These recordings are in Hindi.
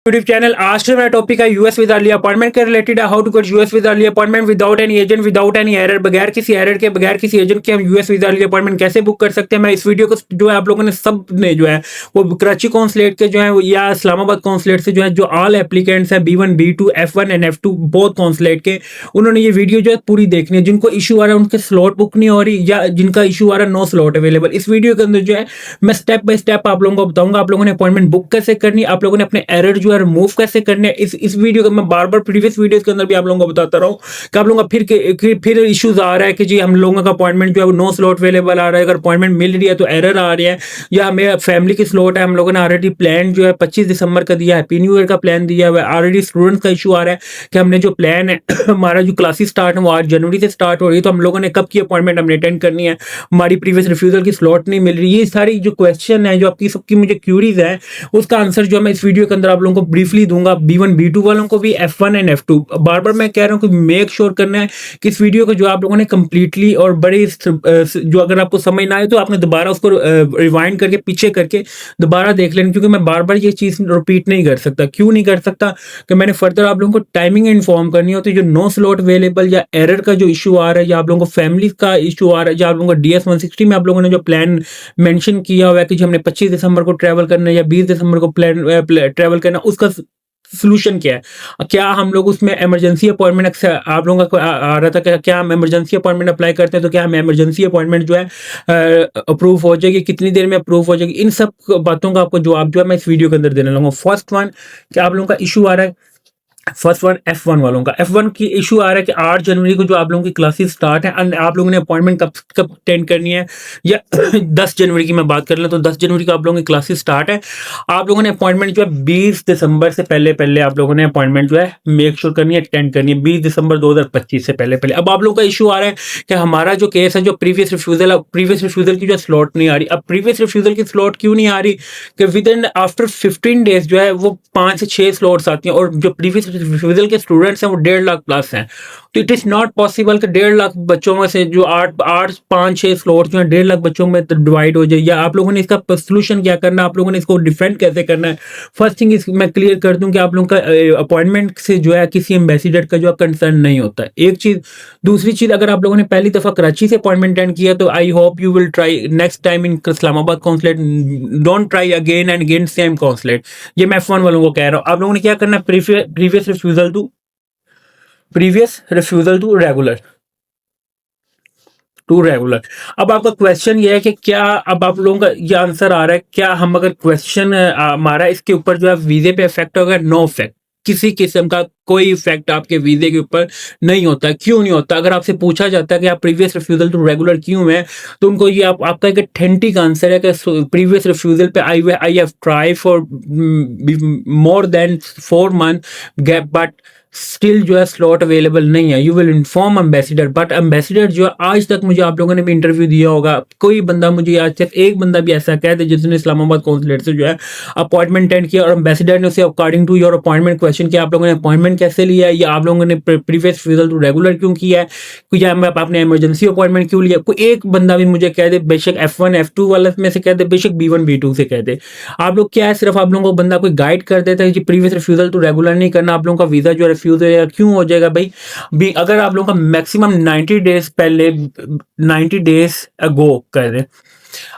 YouTube channel. आज का मेरा टॉपिक है यूएस वीजा अर्ली अपॉइंटमेंट के रिलेटेड है। How to get US visa early appointment without any agent, without any error, बगैर किसी एरर के, बगैर किसी एजेंट के हम यूएस वीजा अर्ली अपॉइंटमेंट कैसे बुक कर सकते हैं। मैं इस वीडियो को जो है आप लोगों ने सब ने जो है वो कराची कॉन्सुलेट के जो है या इस्लामाबाद कॉन्सुलेट से जो है जो ऑल एप्लीकेंट्स है B1 B2 F1 and F2 बहुत कॉन्सुलेट के, उन्होंने ये वीडियो जो है पूरी देखनी है। जिनको इशू आ रहा है उनके स्लॉट बुक नहीं हो रही या जिनका इशू आ रहा है नो स्लॉट अवेलेबल, इस वीडियो के अंदर जो है मैं स्टेप बाय स्टेप आप लोगों को बताऊंगा। आप लोगों ने अपॉइंटमेंट बुक कैसे करनी, आप लोगों ने अपने एरर जो है रिमूव कैसे करने। इस वीडियो को मैं बार बार प्रीवियस वीडियोस के अंदर भी आप लोगों को बताता रहा हूँ कि आप लोगों का फिर इश्यूज आ रहा है कि जी हम लोगों का अपॉइंटमेंट जो है नो स्लॉट अवेलेबल आ रहा है, अगर अपॉइंटमेंट मिल रही है तो एरर आ रही है, या हमें फैमिली की स्लॉट है, हम लोगों ने ऑलरेडी प्लान जो है 25 दिसंबर का दिया, हैप्पी न्यू ईयर का प्लान दिया हुआ है, ऑलरेडी स्टूडेंट्स का इशू आ रहा है कि हमने जो प्लान है हमारा जो क्लासेस स्टार्ट है वो 8 जनवरी से स्टार्ट हो रही है, तो हम लोगों ने कब की अपॉइंटमेंट हमने अटेंड करनी है, हमारी प्रीवियस रिफ्यूजल की स्लॉट नहीं मिल रही। ये सारी जो क्वेश्चन है, जो आपकी सबकी मुझे क्यूरीज है, उसका आंसर जो मैं इस वीडियो के अंदर आप लोगों को ब्रीफली दूंगा। B1 B2 वालों को भी, F1 एंड F2। बार बार मैं कह रहा हूँ कि मेक श्योर करना है कि इस वीडियो को जो आप लोगों ने कंप्लीटली और बड़े जो अगर आपको समझ ना आए तो आपने दोबारा उसको रिवाइंड करके पीछे करके दोबारा देख लेना, क्योंकि मैं बार बार ये चीज रिपीट नहीं कर सकता। क्यों नहीं कर सकता कि मैंने फर्दर आप लोगों को टाइमिंग इन्फॉर्म करनी होती है। जो नो स्लॉट अवेलेबल या एरर का जो इशू आ रहा है, या आप लोगों को फैमिली का इशू आ रहा है, या आप लोगों को DS-160 में आप लोगों ने जो प्लान मेंशन किया हुआ है कि जो हमने 25 दिसंबर को ट्रैवल करना है या 20 दिसंबर को प्लान ट्रैवल करना, उसका सोल्यूशन क्या है। क्या हम लोग उसमें इमरजेंसी अपॉइंटमेंट, आप लोगों का आ रहा था कि क्या हम इमरजेंसी अपॉइंटमेंट अप्लाई करते हैं तो क्या हमें इमरजेंसी अपॉइंटमेंट जो है अप्रूव हो जाएगी, कितनी देर में अप्रूव हो जाएगी, इन सब बातों का आपको जवाब जो है मैं इस वीडियो के अंदर देने लगा। फर्स्ट वन, क्या आप लोगों का इशू आ रहा है, फर्स्ट वन F1 वालों का। F1 की इशू आ रहा है कि 8 जनवरी को जो आप लोगों की क्लासेस स्टार्ट है, एंड आप लोगों ने अपॉइंटमेंट कब कब अटेंड करनी है, या 10 जनवरी की मैं बात कर लें तो 10 जनवरी को आप लोगों की क्लासेस स्टार्ट है। आप लोगों ने अपॉइंटमेंट जो है 20 दिसंबर से पहले पहले आप लोगों ने अपॉइंटमेंट जो है मेक श्योर करनी है, अटेंड करनी है 20 दिसंबर 2025 से पहले पहले। अब आप लोगों का इशू आ रहा है कि हमारा जो केस है, जो प्रीवियस रिफ्यूजल की जो स्लॉट नहीं आ रही। अब प्रीवियस रिफ्यूजल की स्लॉट क्यों नहीं आ रही कि विद इन आफ्टर 15 डेज जो है वो 5 से 6 स्लॉट्स आती हैं, और जो प्रीवियस रिफ्यूजल के स्टूडेंट्स हैं वो 1.5 लाख प्लस हैं। तो इट इज नॉट पॉसिबल कि 1.5 लाख बच्चों में से जो 5-6 स्लॉट जो है 1.5 लाख बच्चों में डिवाइड हो जाए। या आप लोगों ने इसका सोल्यूशन क्या करना है, आप लोगों ने इसको डिफेंड कैसे करना है। फर्स्ट थिंग मैं क्लियर कर दूं कि आप लोगों का अपॉइंटमेंट से जो है किसी एम्बेसडर का जो है कंसर्न नहीं होता है, एक चीज। दूसरी चीज, अगर आप लोगों ने पहली दफा कराची से अपॉइंटमेंट अटेंड किया तो I hope you will try next time in Islamabad consulate, don't try again and again same consulate. ये मैं F1 वालों को कह रहा हूँ। आप लोगों ने क्या करना है, प्रीवियस रिफ्यूजल टू रेगुलर। अब आपका क्वेश्चन ये है कि क्या, अब आप लोगों का ये आंसर आ रहा है, क्या हम अगर क्वेश्चन हमारा इसके ऊपर जो है वीजे पे इफेक्ट होगा? नो इफेक्ट, किसी किस्म का कोई इफेक्ट आपके वीजे के ऊपर नहीं होता। क्यों नहीं होता? अगर आपसे पूछा जाता है कि आप प्रीवियस रिफ्यूजल टू रेगुलर क्यों है, तो उनको ये आपका एक अथेंटिक आंसर है कि प्रीवियस रिफ्यूजल पे I have try for more than 4 month gap, but still जो है स्लॉट अवेलेबल नहीं है। You will inform ambassador, but ambassador जो है आज तक, मुझे आप लोगों ने भी इंटरव्यू दिया होगा, कोई बंदा मुझे आज तक एक बंदा भी ऐसा कह दे जिसने इस्लामाबाद कॉन्सुलेट से जो है अपॉइंटमेंट अटेंड किया और एम्बेसडर ने उसे according to your appointment question किया, आप लोगों ने अपॉइंटमेंट कैसे लिया है, या आप लोगों ने प्रीवियस रिफ्यूजल टू रेगुलर क्यों किया है, या आपने इमरजेंसी अपॉइंटमेंट क्यों लिया। कोई एक बंदा भी मुझे कह दे, बेशक F1 F2 वाले में से कह दे, बेशक B1 B2 से कह दे। आप लोग क्या है, सिर्फ आप लोगों को बंदा कोई गाइड कर देता है कि प्रीवियस रिफ्यूजल टू रेगुलर नहीं करना, आप लोगों का वीजा जो है रिफ्यूज हो क्यों हो जाएगा भाई। भी अगर आप लोगों का मैक्सिमम 90 डेज पहले, 90 डेज अगो कर दें,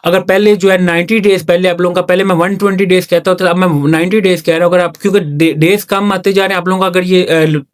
अगर पहले जो है 90 डेज पहले आप लोगों का, पहले मैं 120 डेज कहता हूँ तो अब मैं 90 डेज कह रहा हूँ। अगर आप, क्योंकि डेज कम आते जा रहे हैं आप लोगों का, अगर ये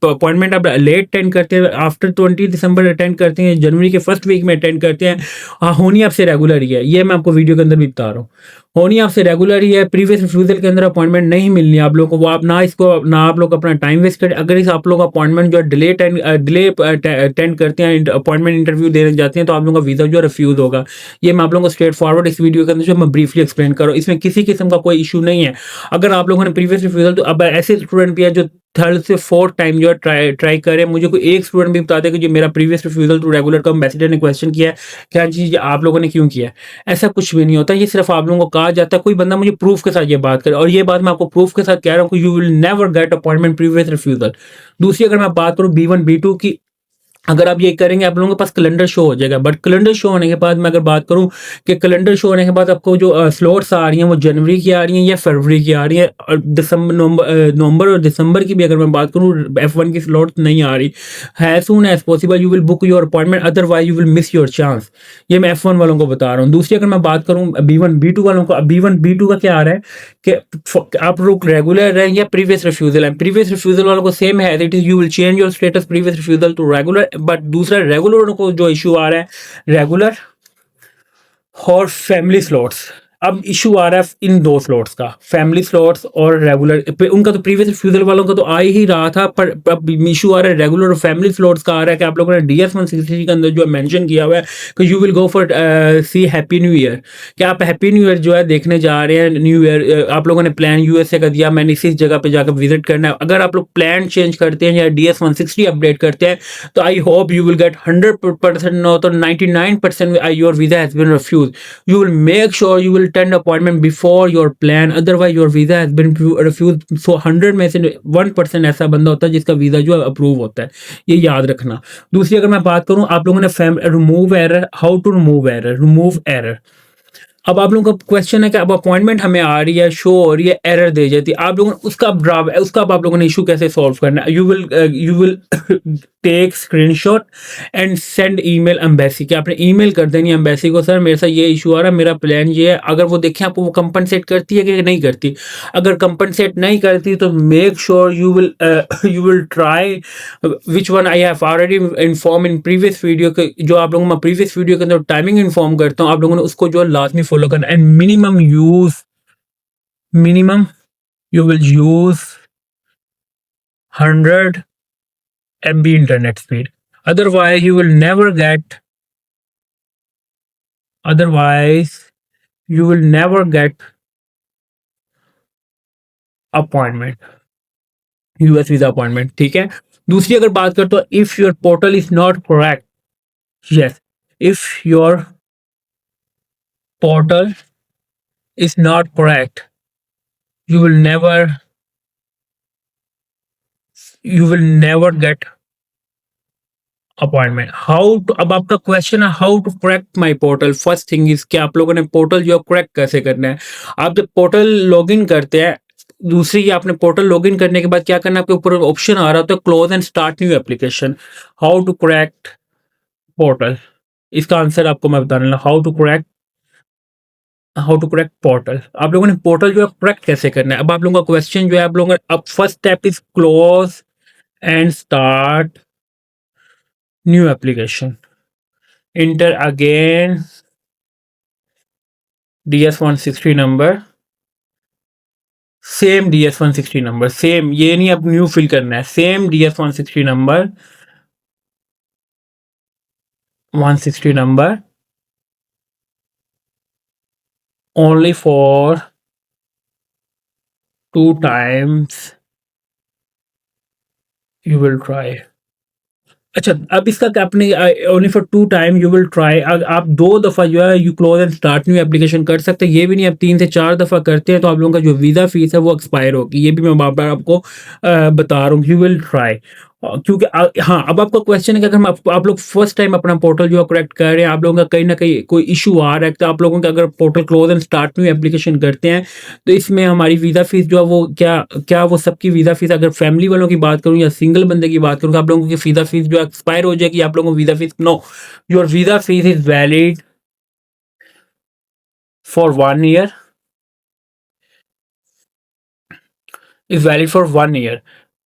अपॉइंटमेंट आप लेट अटेंड करते हैं, आफ्टर 20 दिसंबर अटेंड करते हैं, जनवरी के फर्स्ट वीक में अटेंड करते हैं, होनी आपसे रेगुलर ही है। ये मैं आपको वीडियो के अंदर भी बता रहा हूँ, होनी आपसे रेगुलर ही है। प्रीवियस रिफ्यूजल के अंदर अपॉइंटमेंट नहीं मिलनी है आप लोगों को, वो आप ना इसको, ना आप लोग अपना टाइम वेस्ट करें। अगर इस आप लोग अपॉइंटमेंट जो है डिले अटेंड करते हैं, अपॉइंटमेंट इंटरव्यू देने जाते हैं, तो आप लोगों का वीजा जो है रिफ्यूज होगा। ये मैं आप लोगों को स्ट्रेट फॉरवर्ड इस वीडियो के अंदर जो मैं ब्रीफली एक्सप्लेन कर रहा हूँ, इसमें किसी किस्म का कोई इशू नहीं है। अगर आप लोगों ने प्रीवियस रिफ्यूजल, तो अब ऐसे स्टूडेंट भी है जो 3rd से 4th टाइम जो है ट्राई करें। मुझे कोई एक स्टूडेंट भी बता दे कि जो मेरा प्रीवियस रिफ्यूजल टू रेगुलर का एम्बेसडर ने क्वेश्चन किया है, क्या चीज आप लोगों ने क्यों किया है। ऐसा कुछ भी नहीं होता, ये सिर्फ आप लोगों को कहा जाता है। कोई बंदा मुझे प्रूफ के साथ ये बात करे, और ये बात मैं आपको प्रूफ के साथ कह रहा हूँ कि you will never get appointment previous refusal. दूसरी, अगर मैं बात करूँ B1 B2 की, अगर आप ये करेंगे आप लोगों के पास कैलेंडर शो हो जाएगा। बट कैलेंडर शो होने के बाद मैं अगर बात करूं कि कैलेंडर शो होने के बाद आपको जो स्लॉट्स आ रही हैं वो जनवरी की आ रही हैं या फरवरी की आ रही है, और दिसंबर नवंबर और दिसंबर की भी अगर मैं बात करूं F1 की स्लॉट नहीं आ रही है। Soon as possible you will book your appointment, otherwise you will miss your chance. ये मैं F1 वालों को बता रहा हूँ। दूसरी अगर मैं बात करूँ B1 B2 वालों को, B1 B2 का क्या आ रहा है कि आप लोग रेगुलर हैं या प्रीवियस रिफ्यूजल है। प्रीवियस रिफ्यूजल वालों को सेम है, it is you will change your status previous refusal to regular. But दूसरा रेगुलर को जो इशू आ रहा है रेगुलर और फैमिली स्लॉट्स, अब इशू आ रहा है इन दो स्लॉट्स का, फैमिली स्लॉट्स और रेगुलर। उनका तो प्रीवियस रिफ्यूजल वालों का तो आ ही रहा था, पर अब इशू आ रहा है रेगुलर और फैमिली स्लॉट्स का आ रहा है कि आप लोगों ने DS-160 के अंदर जो मेंशन किया हुआ है कि you will go for see happy new year, कि आप हैप्पी न्यू ईयर जो है देखने जा रहे हैं। न्यू ईयर आप लोगों ने प्लान USA का दिया, मैंने इसी जगह पे जाकर विजिट करना है। अगर आप लोग प्लान चेंज करते हैं या DS-160 अपडेट करते हैं तो I hope you will get 100% no तो 99% your visa has been refuse. You will make sure you will attend appointment before your plan, otherwise your visa has been refused। So 100 में से 1% ऐसा बंदा होता है जिसका वीजा जो है अप्रूव होता है, ये याद रखना। दूसरी अगर मैं बात करूं आप लोगों ने remove error, how to remove error. अब आप लोगों का क्वेश्चन है कि अब अपॉइंटमेंट हमें आ रही है, शो हो रही है, एरर दे जाती है, आप लोगों ने उसका अब आप लोगों ने इशू कैसे सॉल्व करना है। You will take screenshot and send email embassy, कि आपने ईमेल कर देनी एम्बेसी को, सर मेरे साथ ये इशू आ रहा है, मेरा प्लान ये है। अगर वो देखें आपको वो कंपनसेट करती है कि नहीं करती। अगर कंपनसेट नहीं करती तो make sure you will try which one I have already inform in previous video के, जो आप लोगों में प्रीवियस वीडियो के अंदर टाइमिंग इन्फॉर्म करता हूँ, आप लोगों ने उसको जो लाजमी फॉलो करना। And minimum you will use 100 MB internet speed, otherwise you will never get appointment, US visa appointment. ठीक है। दूसरी अगर बात करते हो, if your portal is not correct, yes, if your portal is not correct you will never get appointment. अब आपका क्वेश्चन है how to correct my portal. First thing is कि आप लोगों ने पोर्टल जो है करेक्ट कैसे करना है। आप जब पोर्टल लॉगिन करते हैं, दूसरी आपने पोर्टल लॉगिन करने के बाद क्या करना है, आपके ऊपर ऑप्शन आ रहा होता है close and start new application. How to correct portal, इसका आंसर आपको मैं बताने लगा। How to correct portal. आप लोगों ने पोर्टल जो है करेक्ट कैसे करना है। अब आप लोगों का क्वेश्चन जो है, आप लोगों का अब first step is close and start new application, enter again DS-160 number, same DS-160 number, same, ये नहीं अब न्यू फिल करना है, same DS-160 number, 160 number, only for 2 times you will try। अच्छा, अब इसका आपने only for 2 time you will try, आप 2 दफ़ा जो है you close and start new application कर सकते हैं। ये भी नहीं, आप 3 से 4 दफ़ा करते हैं तो आप लोगों का जो वीज़ा फीस है वो एक्सपायर होगी। ये भी मैं बार बार आपको बता रहा हूँ, यू विल ट्राई। क्योंकि हाँ, अब आपका क्वेश्चन है कि अगर आप लोग फर्स्ट टाइम अपना पोर्टल जो है करेक्ट कर रहे हैं, आप लोगों का कहीं ना कहीं कोई इशू आ रहा है, तो आप लोगों का अगर portal close and start new application करते हैं तो इसमें हमारी वीज़ा फीस जो है वो क्या वो सबकी वीज़ा फीस, अगर फैमिली वालों की बात करूँ या सिंगल बंदे की बात करूँ, आप लोगों की वीज़ा फीस जो एक्सपायर हो जाएगी। आप लोगों को visa fees, no, your visa fees is valid for 1 year,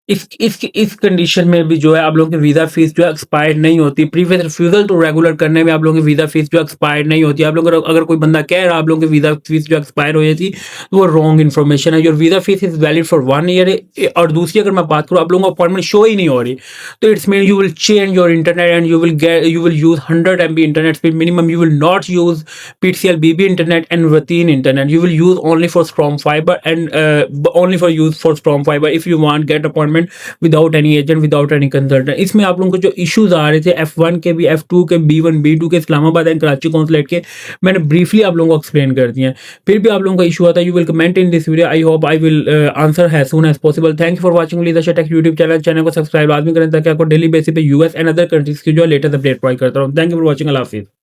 इस कंडीशन में भी जो है आप लोगों की वीज़ा फीस जो है एक्सपायर नहीं होती। प्रीवियस रिफ्यूजल तो रेगुलर करने में आप लोगों की वीज़ा फीस जो एक्सपायर नहीं होती। आप लोग अगर कोई बंदा कह रहा है आप लोगों की वीज़ा फीस जो एक्सपायर हो जाती तो वो रॉन्ग इन्फॉर्मेशन है। Your visa fees is valid for 1 year. और दूसरी अगर मैं बात करूँ, आप लोगों को अपॉइंटमेंट शो ही नहीं हो रही, तो it's mean you will change your internet and you will use 100 MB internet speed minimum. You will not use PTCL BB internet and Wateen internet. You will use only for strong fibre and only for use for strong fibre. If you want get appointment appointment without any agent, without any consultant. इसमें आप लोगों को जो इश्यूज आ रहे थे F1 के भी, F2 के, B1 B2 के, इस्लामाबाद एंड कराची कौंसलेट के, मैंने ब्रीफली आप लोगों को एक्सप्लेन कर दिए हैं। फिर भी आप लोगों का इशू आता है, you will comment in this video, I hope I will answer as soon as possible. Thank you for watching leadership tech YouTube channel को सब्सक्राइब लाजमी करें ताकि आपको डेली बेसिस पे यूएस एंड अदर कंट्रीज की जो लेटेस्ट अपडेट प्रोवाइड करता हूँ। थैंक यू फॉर वॉचिंग, अल्लाह हाफिज़।